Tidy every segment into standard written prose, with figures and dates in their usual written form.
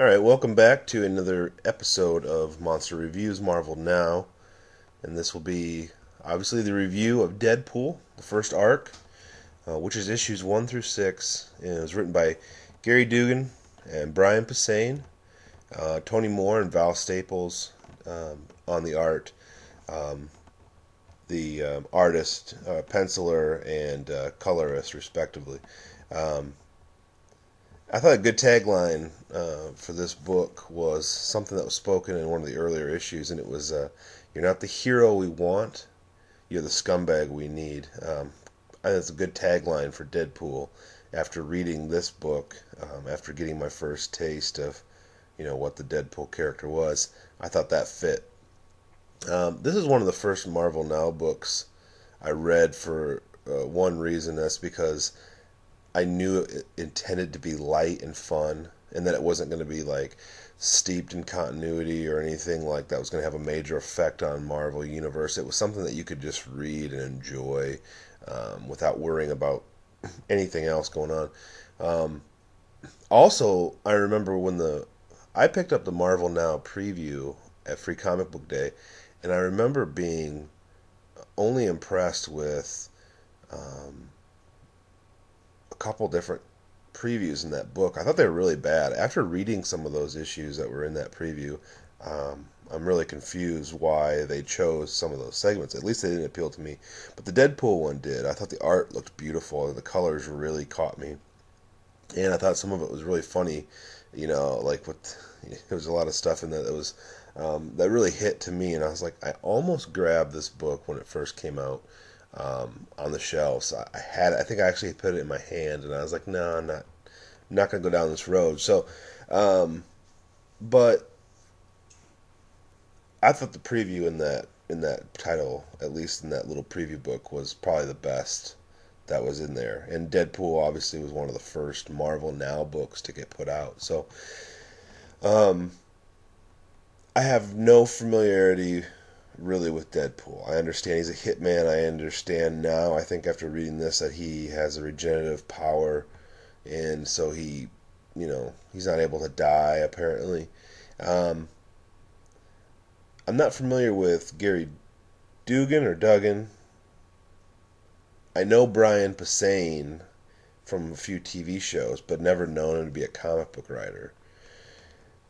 Alright, welcome back to another episode of Monster Reviews Marvel Now. And this will be obviously the review of Deadpool, the first arc, which is issues 1 through 6. And it was written by Gary Duggan and Brian Posehn, Tony Moore and Val Staples on the art. The artist, penciler, and colorist, respectively. I thought a good tagline for this book was something that was spoken in one of the earlier issues, and it was, "You're not the hero we want, you're the scumbag we need." I think that's a good tagline for Deadpool. After reading this book, after getting my first taste of, what the Deadpool character was, I thought that fit. This is one of the first Marvel Now books I read for one reason. That's because I knew it intended to be light and fun, and that it wasn't going to be like steeped in continuity or anything like that was going to have a major effect on Marvel Universe. It was something that you could just read and enjoy without worrying about anything else going on. Also, I remember when I picked up the Marvel Now preview at Free Comic Book Day, and I remember being only impressed with a couple different previews in that book. I thought they were really bad. After reading some of those issues that were in that preview, I'm really confused why they chose some of those segments. At least they didn't appeal to me. But the Deadpool one did. I thought the art looked beautiful, and the colors really caught me. And I thought some of it was really funny. There was a lot of stuff in there that was that really hit to me. And I was like, I almost grabbed this book when it first came out. On the shelves. I think I actually put it in my hand, and I was like, no, I'm not going to go down this road. So, but I thought the preview in that title, at least in that little preview book, was probably the best that was in there. And Deadpool obviously was one of the first Marvel Now books to get put out. So, I have no familiarity really with Deadpool. I understand he's a hitman. I understand now, I think after reading this, that he has a regenerative power, and so he's not able to die, apparently. I'm not familiar with Gary Duggan. I know Brian Posehn from a few TV shows, but never known him to be a comic book writer.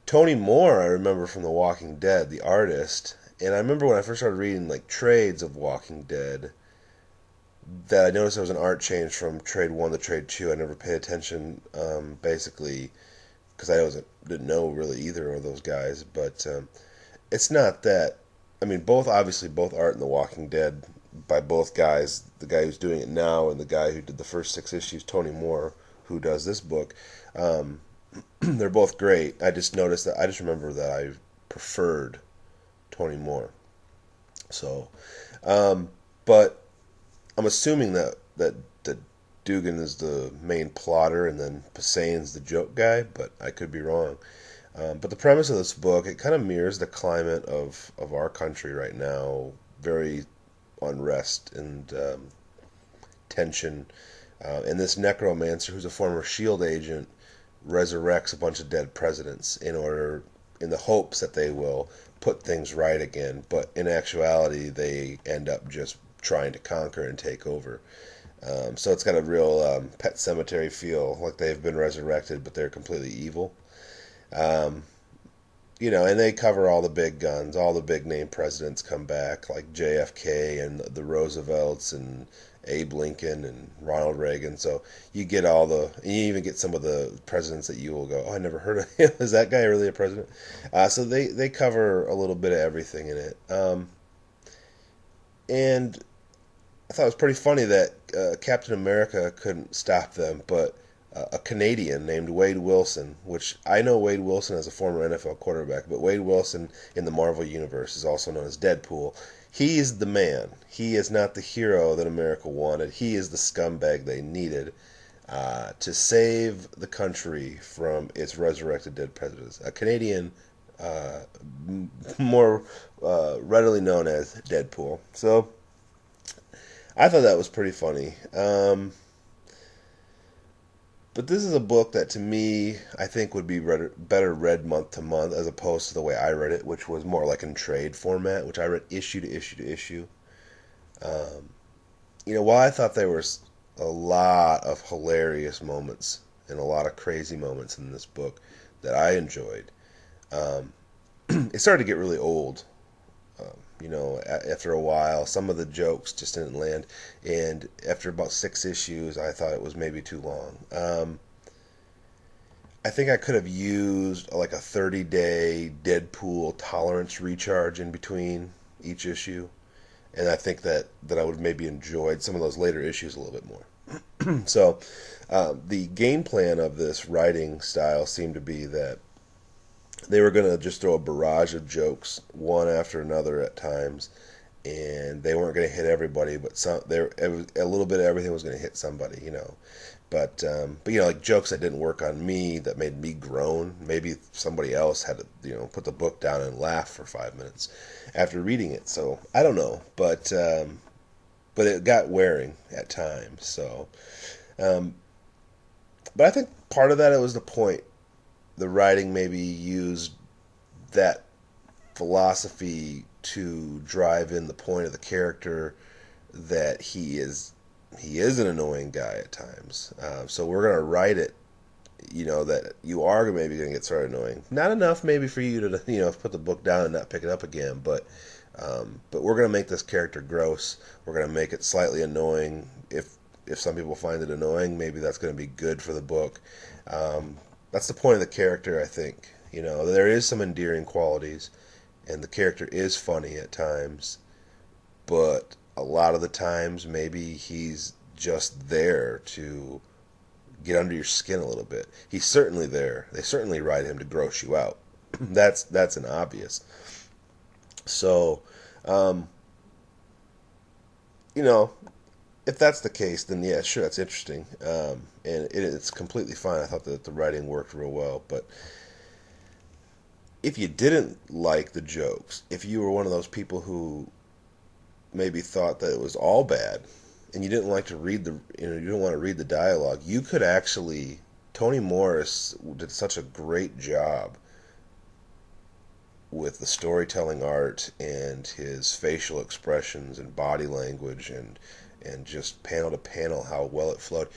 Tony Moore, I remember from The Walking Dead, the artist. And I remember when I first started reading trades of Walking Dead, that I noticed there was an art change from trade 1 to trade 2. I never paid attention, basically, because I didn't know really either of those guys. But it's not that. I mean, both art in The Walking Dead by both guys. The guy who's doing it now and the guy who did the first 6 issues, Tony Moore, who does this book. They're both great. I just remember that I preferred Tony Moore. So, but I'm assuming that Duggan is the main plotter and then Posehn's the joke guy, but I could be wrong. But the premise of this book, it kind of mirrors the climate of our country right now. Very unrest and tension. And this necromancer, who's a former S.H.I.E.L.D. agent, resurrects a bunch of dead presidents in the hopes that they will put things right again, but in actuality they end up just trying to conquer and take over. So it's got a real Pet Sematary feel, like they've been resurrected but they're completely evil. And they cover all the big guns, all the big name presidents come back, like JFK and the Roosevelts and Abe Lincoln and Ronald Reagan. So you get and you even get some of the presidents that you will go, oh, I never heard of him. Is that guy really a president? So they cover a little bit of everything in it. And I thought it was pretty funny that Captain America couldn't stop them, but a Canadian named Wade Wilson, which I know Wade Wilson as a former NFL quarterback, but Wade Wilson in the Marvel Universe is also known as Deadpool. He is the man. He is not the hero that America wanted. He is the scumbag they needed to save the country from its resurrected dead presidents. A Canadian, more readily known as Deadpool. So I thought that was pretty funny. But this is a book that, to me, I think would be better read month to month as opposed to the way I read it, which was more like in trade format, which I read issue to issue to issue. Um, while I thought there was a lot of hilarious moments and a lot of crazy moments in this book that I enjoyed, um, it started to get really old. After a while, some of the jokes just didn't land, and after about 6 issues, I thought it was maybe too long. I think I could have used like a 30-day Deadpool tolerance recharge in between each issue, and I think that I would have maybe enjoyed some of those later issues a little bit more. So, the game plan of this writing style seemed to be that they were going to just throw a barrage of jokes one after another at times, and they weren't going to hit everybody, but a little bit of everything was going to hit somebody. But like jokes that didn't work on me that made me groan. Maybe somebody else had to put the book down and laugh for 5 minutes after reading it. So I don't know, but it got wearing at times. So, but I think part of that it was the point. The writing maybe used that philosophy to drive in the point of the character that he is an annoying guy at times. So we're gonna write it, that you are maybe gonna get started annoying. Not enough maybe for you to put the book down and not pick it up again, but we're gonna make this character gross. We're gonna make it slightly annoying. If some people find it annoying, maybe that's gonna be good for the book. That's the point of the character, I think. There is some endearing qualities, and the character is funny at times, but a lot of the times maybe he's just there to get under your skin a little bit. He's certainly there. They certainly write him to gross you out. That's an obvious. So, um, you know, if that's the case, then yeah, sure, that's interesting, and it's completely fine. I thought that the writing worked real well, but if you didn't like the jokes, if you were one of those people who maybe thought that it was all bad, and you didn't like to read you didn't want to read the dialogue, you could actually. Toni Morris did such a great job with the storytelling art and his facial expressions and body language and just panel to panel how well it flowed.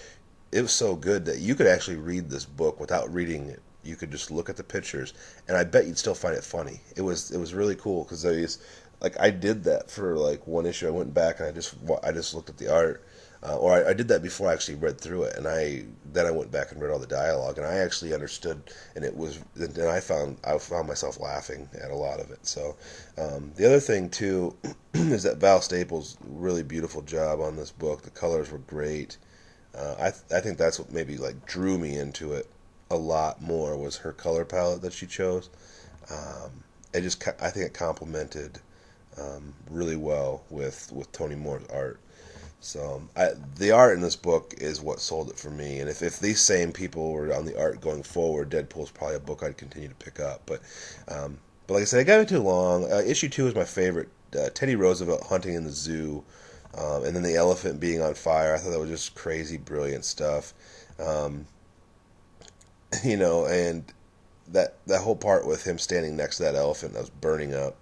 It was so good that you could actually read this book without reading it. You could just look at the pictures, and I bet you'd still find it funny. It was really cool because I did that for like one issue. I went back and I just looked at the art, or I did that before I actually read through it, and then I went back and read all the dialogue, and I actually understood, and I found myself laughing at a lot of it. So the other thing too is that Val Staples really beautiful job on this book. The colors were great. I think that's what maybe like drew me into it a lot more was her color palette that she chose. I think it complemented really well with Toni Moore's art. So the art in this book is what sold it for me. And if these same people were on the art going forward, Deadpool's probably a book I'd continue to pick up. But like I said, it got me too long. Issue 2 is my favorite. Teddy Roosevelt hunting in the zoo, and then the elephant being on fire. I thought that was just crazy, brilliant stuff. And that whole part with him standing next to that elephant that was burning up.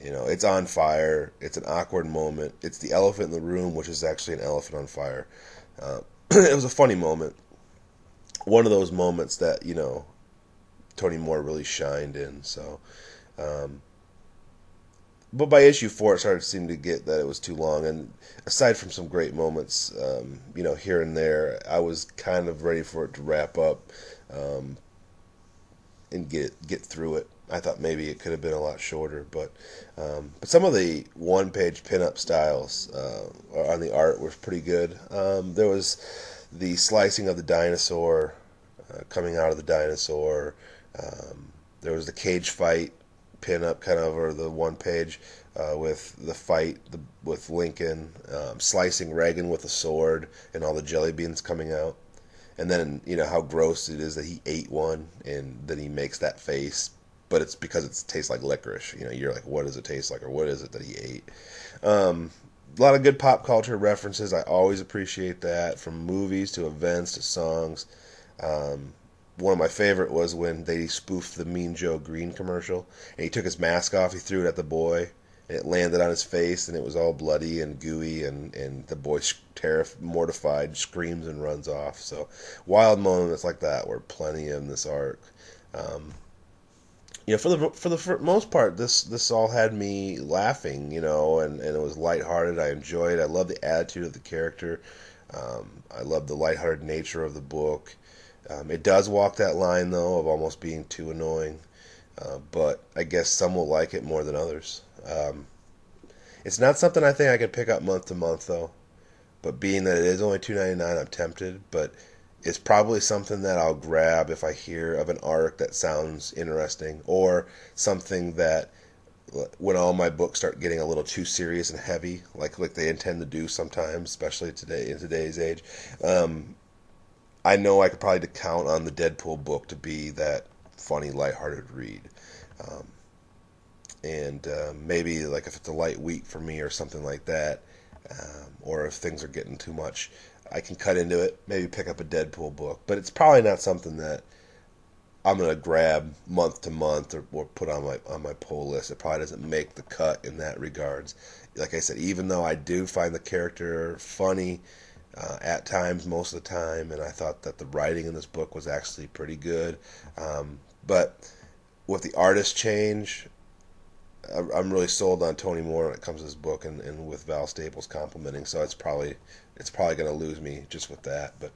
It's on fire. It's an awkward moment. It's the elephant in the room, which is actually an elephant on fire. It was a funny moment. One of those moments that, Toni Moore really shined in. So, but by issue 4, it started to seem to get that it was too long. And aside from some great moments, here and there, I was kind of ready for it to wrap up and get through it. I thought maybe it could have been a lot shorter, but some of the one-page pinup styles on the art was pretty good. There was the slicing of the dinosaur, coming out of the dinosaur. There was the cage fight pinup, kind of, or the one page with the fight with Lincoln, slicing Reagan with a sword, and all the jelly beans coming out. And then, how gross it is that he ate one, and then he makes that face. But it's because it tastes like licorice. You're like, what does it taste like, or what is it that he ate? A lot of good pop culture references. I always appreciate that, from movies to events to songs. One of my favorite was when they spoofed the Mean Joe Green commercial, and he took his mask off, he threw it at the boy, and it landed on his face, and it was all bloody and gooey, and the boy, mortified, screams and runs off. So, wild moments like that were plenty in this arc. Um, for the most part, this all had me laughing, and it was lighthearted. I enjoyed it. I love the attitude of the character. I love the lighthearted nature of the book. It does walk that line, though, of almost being too annoying. But I guess some will like it more than others. It's not something I think I could pick up month to month, though. But being that it is only $2.99, I'm tempted. But it's probably something that I'll grab if I hear of an arc that sounds interesting, or something that, when all my books start getting a little too serious and heavy, like they intend to do sometimes, especially today in today's age. I know I could probably count on the Deadpool book to be that funny, lighthearted read. Um, and maybe like if it's a light week for me or something like that, or if things are getting too much, I can cut into it, maybe pick up a Deadpool book. But it's probably not something that I'm gonna grab month to month, or put on my pull list. It probably doesn't make the cut in that regards. Like I said, even though I do find the character funny at times, most of the time, and I thought that the writing in this book was actually pretty good. But with the artist change, I'm really sold on Tony Moore when it comes to this book, and with Val Staples complimenting. So it's probably going to lose me just with that. But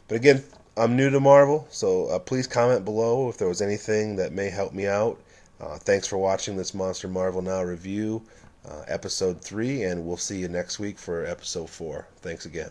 again, I'm new to Marvel, so please comment below if there was anything that may help me out. Thanks for watching this Monster Marvel Now review, episode 3, and we'll see you next week for episode 4. Thanks again.